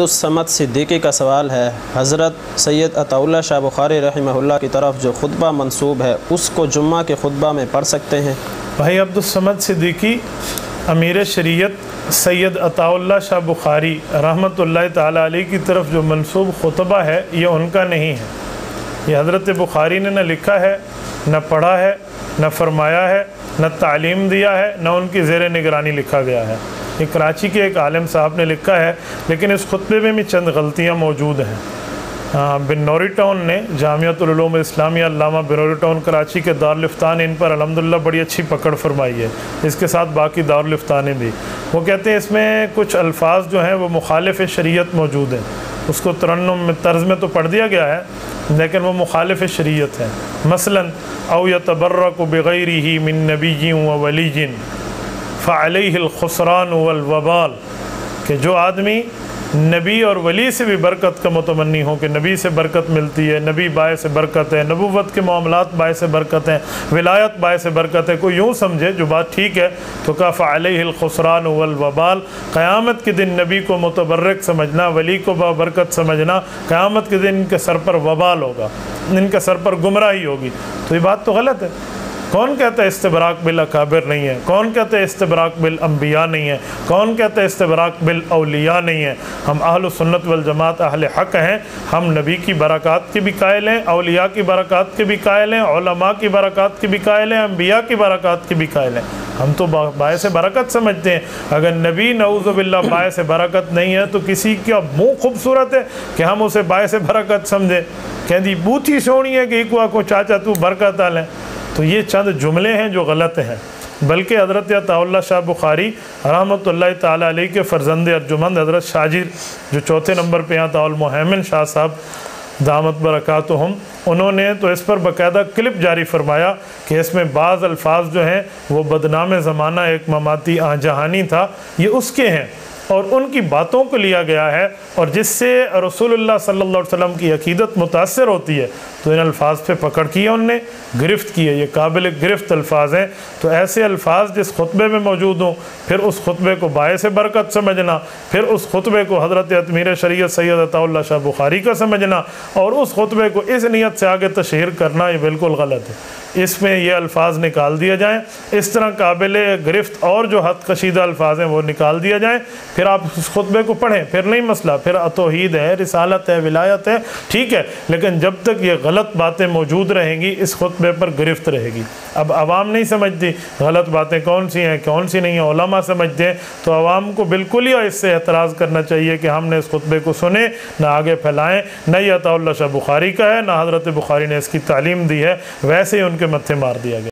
अब्दुस्समद सिद्दीकी का सवाल है, हज़रत सैयद अताउल्लाह शाह बुखारी रहमहुल्लाह की तरफ जो खुतबा मंसूब है उसको जुम्मा के खुतबा में पढ़ सकते हैं? भाई अब्दुस्समद सिद्दीकी अमीर शरीयत सैयद अताउल्लाह शाह बुखारी रहमतुल्लाह ताला अलैह की तरफ जो मंसूब खुतबा है ये उनका नहीं है। ये हज़रत बुखारी ने न लिखा है, न पढ़ा है, न फरमाया है, न तालीम दिया है, न उनकी ज़ेर निगरानी लिखा गया है। ये कराची के एक आलिम साहब ने लिखा है, लेकिन इस खुतबे में भी चंद गलतियाँ मौजूद हैं। बिनौरी टाउन ने जामियातुल उलूम इस्लामिया अल्लामा बिनौरी टाउन कराची के दारुल इफ्ता ने इन पर अल्हम्दुलिल्लाह बड़ी अच्छी पकड़ फरमाई है। इसके साथ बाकी दारुल इफ्ता ने भी, वो कहते हैं इसमें कुछ अल्फाज जो हैं वो मुखालिफ शरीयत मौजूद हैं। उसको तरन्नुम तर्ज में तो पढ़ दिया गया है, लेकिन वो मुखालिफ शरीयत है। मसलन औ यतबर्रकु बिगैरिही मिन नबिय्यिन व वलिय्यिन फ़अलैहिल खुसरान वल वबाल, कि जो आदमी नबी और वली से भी बरकत का मुतमन्नी हो कि नबी से बरकत मिलती है, नबी बायस बरकत है, नबुव्वत के मामलात बायस बरकत हैं, विलायत बायस बरकत है, कोई यूँ समझे जो बात ठीक है तो कहा फ़अलैहिल खुसरान वल वबाल, क़यामत के दिन नबी को मुतबर्रक समझना, वली को बाबरकत समझना, क़यामत के दिन इनके सर पर वबाल होगा, इनके सर पर गुमराही होगी। तो ये बात तो गलत है। कौन कहता है इस्तिबराक बिल अकाबिर नहीं है? कौन कहता है इस्तिबराक बिल अम्बिया नहीं है? कौन कहता है इस्तिबराक बिल औलिया नहीं है? हम अहल सुन्नत वल जमात अहले हक़ हैं। हम नबी की बरक़ात के भी कायल हैं, औलिया की बरक़ात के भी कायल हैं, उलमा की बरक़ात के भी कायल हैं, अम्बिया की बरक़ात के भी कायल हैं। हम तो बायस बरकत समझते हैं। अगर नबी नऊज़ु बिल्लाह बायस बरकत नहीं है तो किसी का मुँह खूबसूरत है कि हम उसे बायस बरकत समझें? कहती बूथी सोनी है कि एक को चाचा तू बरकत आल है। तो ये चंद जुमले हैं जो गलत हैं। बल्कि हज़रत अताउल्लाह शाह बुखारी रहमतुल्लाह ताला अलैह के फ़र्जंद अर्जुमंद हज़रत शाजिर जो चौथे नंबर पे यहाँ ताउल मोहम्मद शाह साहब दामत बरकातुहुम, उन्होंने तो इस पर बाकायदा क्लिप जारी फरमाया कि इसमें बाज़ अल्फाज जो हैं वो बदनाम ज़माना एक ममाती आजहानी था, ये उसके हैं और उनकी बातों को लिया गया है, और जिससे रसूलुल्लाह सल्लल्लाहु अलैहि वसल्लम की अकीदत मुतासर होती है। तो इन अल्फाज पे पकड़ की है, उनने गिरफ्त की है, ये काबिल गिरफ्त अल्फाज हैं। तो ऐसे अल्फाज जिस खुतबे में मौजूद हों, फिर उस खुतबे को बायस बरकत समझना, फिर उस खुतबे को हज़रत अमीर शरीयत सैयद अताउल्लाह शाह बुखारी का समझना और उस खुतबे को इस नीयत से आगे तशहीर करना, ये बिल्कुल गलत है। इसमें ये अल्फाज निकाल दिया जाएँ, इस तरह काबिल गिरफ्त और जो हद कशीदा अल्फाज हैं वो निकाल दिया जाए, फिर आप उस खुतबे को पढ़ें, फिर नहीं मसला, फिर तौहीद है, रिसालत है, विलायत है, ठीक है। लेकिन जब तक ये गलत बातें मौजूद रहेंगी इस खुतबे पर गिरफ्त रहेगी। अब आवाम नहीं समझती गलत बातें कौन सी हैं कौन सी नहीं हैं, उलमा समझते हैं। तो आवाम को बिल्कुल ही इससे एतराज़ करना चाहिए कि हमने इस खुतबे को सुने ना आगे फैलाएँ। न ये अताउल्लाह शाह बुखारी का है, ना हज़रत बुखारी ने इसकी तालीम दी है, वैसे ही उनके मत्थे मार दिया गया।